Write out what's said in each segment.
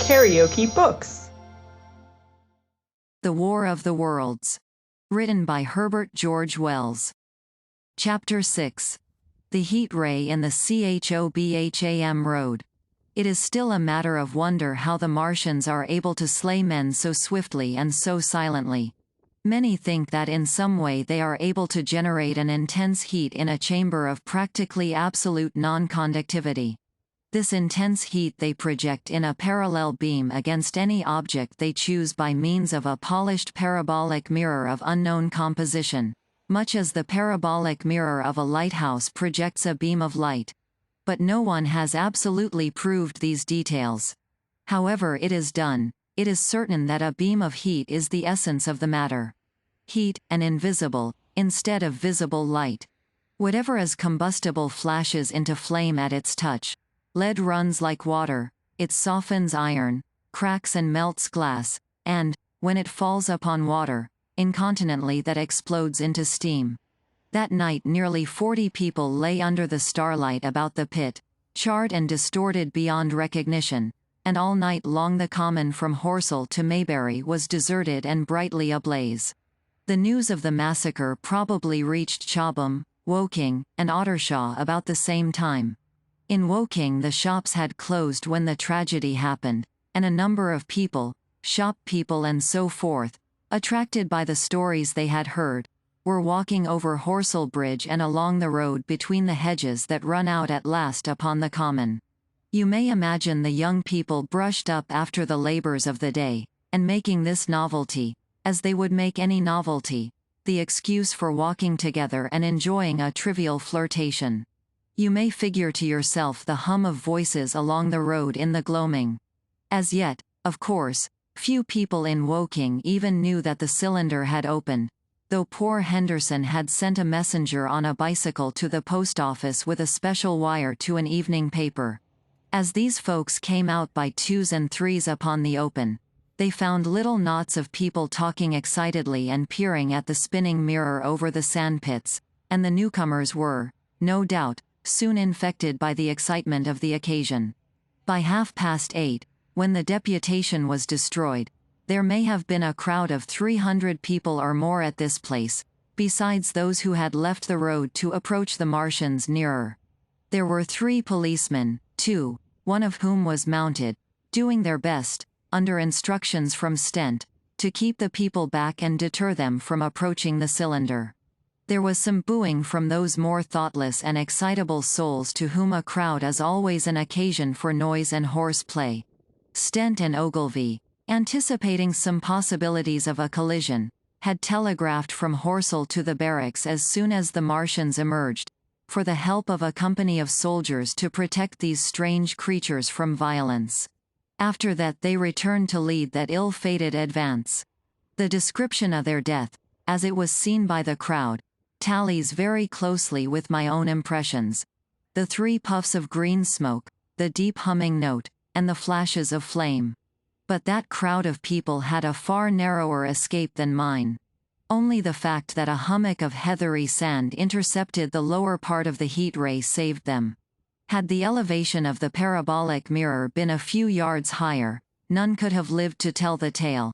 KaraokeBooks. The War of the Worlds. Written by Herbert George Wells. Chapter 6. The Heat Ray in the CHOBHAM Road. It is still a matter of wonder how the Martians are able to slay men so swiftly and so silently. Many think that in some way they are able to generate an intense heat in a chamber of practically absolute non-conductivity. This intense heat they project in a parallel beam against any object they choose by means of a polished parabolic mirror of unknown composition, much as the parabolic mirror of a lighthouse projects a beam of light. But no one has absolutely proved these details. However it is done, it is certain that a beam of heat is the essence of the matter. Heat, and invisible, instead of visible light. Whatever is combustible flashes into flame at its touch. Lead runs like water, it softens iron, cracks and melts glass, and, when it falls upon water, incontinently that explodes into steam. That night nearly 40 people lay under the starlight about the pit, charred and distorted beyond recognition, and all night long the common from Horsell to Maybury was deserted and brightly ablaze. The news of the massacre probably reached Chobham, Woking, and Ottershaw about the same time. In Woking the shops had closed when the tragedy happened, and a number of people, shop people and so forth, attracted by the stories they had heard, were walking over Horsell Bridge and along the road between the hedges that run out at last upon the common. You may imagine the young people brushed up after the labors of the day, and making this novelty, as they would make any novelty, the excuse for walking together and enjoying a trivial flirtation. You may figure to yourself the hum of voices along the road in the gloaming. As yet, of course, few people in Woking even knew that the cylinder had opened, though poor Henderson had sent a messenger on a bicycle to the post office with a special wire to an evening paper. As these folks came out by twos and threes upon the open, they found little knots of people talking excitedly and peering at the spinning mirror over the sandpits, and the newcomers were, no doubt, soon infected by the excitement of the occasion. By 8:30, when the deputation was destroyed, there may have been a crowd of 300 people or more at this place, besides those who had left the road to approach the Martians nearer. There were 3 policemen, one of whom was mounted, doing their best, under instructions from Stent, to keep the people back and deter them from approaching the cylinder. There was some booing from those more thoughtless and excitable souls to whom a crowd is always an occasion for noise and horse play. Stent and Ogilvy, anticipating some possibilities of a collision, had telegraphed from Horsell to the barracks as soon as the Martians emerged, for the help of a company of soldiers to protect these strange creatures from violence. After that they returned to lead that ill-fated advance. The description of their death, as it was seen by the crowd, tallies very closely with my own impressions. The 3 puffs of green smoke, the deep humming note, and the flashes of flame. But that crowd of people had a far narrower escape than mine. Only the fact that a hummock of heathery sand intercepted the lower part of the heat ray saved them. Had the elevation of the parabolic mirror been a few yards higher, none could have lived to tell the tale.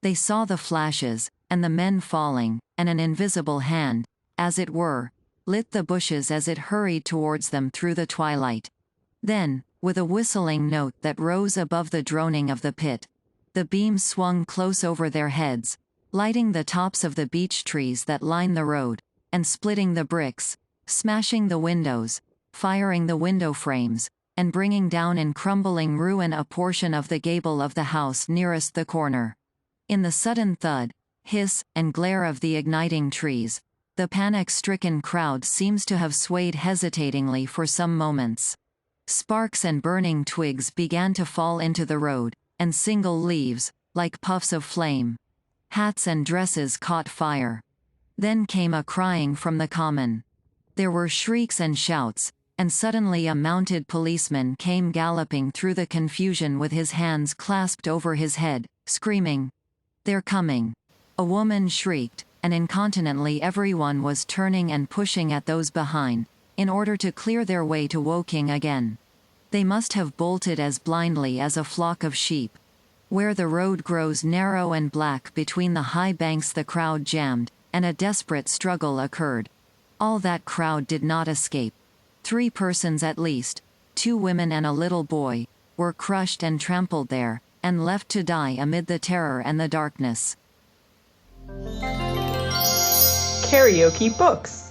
They saw the flashes, and the men falling, and an invisible hand, as it were, lit the bushes as it hurried towards them through the twilight. Then, with a whistling note that rose above the droning of the pit, the beam swung close over their heads, lighting the tops of the beech trees that line the road, and splitting the bricks, smashing the windows, firing the window frames, and bringing down in crumbling ruin a portion of the gable of the house nearest the corner. In the sudden thud, hiss, and glare of the igniting trees, the panic-stricken crowd seems to have swayed hesitatingly for some moments. Sparks and burning twigs began to fall into the road, and single leaves, like puffs of flame. Hats and dresses caught fire. Then came a crying from the common. There were shrieks and shouts, and suddenly a mounted policeman came galloping through the confusion with his hands clasped over his head, screaming, "They're coming!" A woman shrieked, and incontinently everyone was turning and pushing at those behind, in order to clear their way to Woking again. They must have bolted as blindly as a flock of sheep. Where the road grows narrow and black between the high banks, the crowd jammed, and a desperate struggle occurred. All that crowd did not escape. 3 persons at least, 2 women and a little boy, were crushed and trampled there, and left to die amid the terror and the darkness. KaraokeBooks.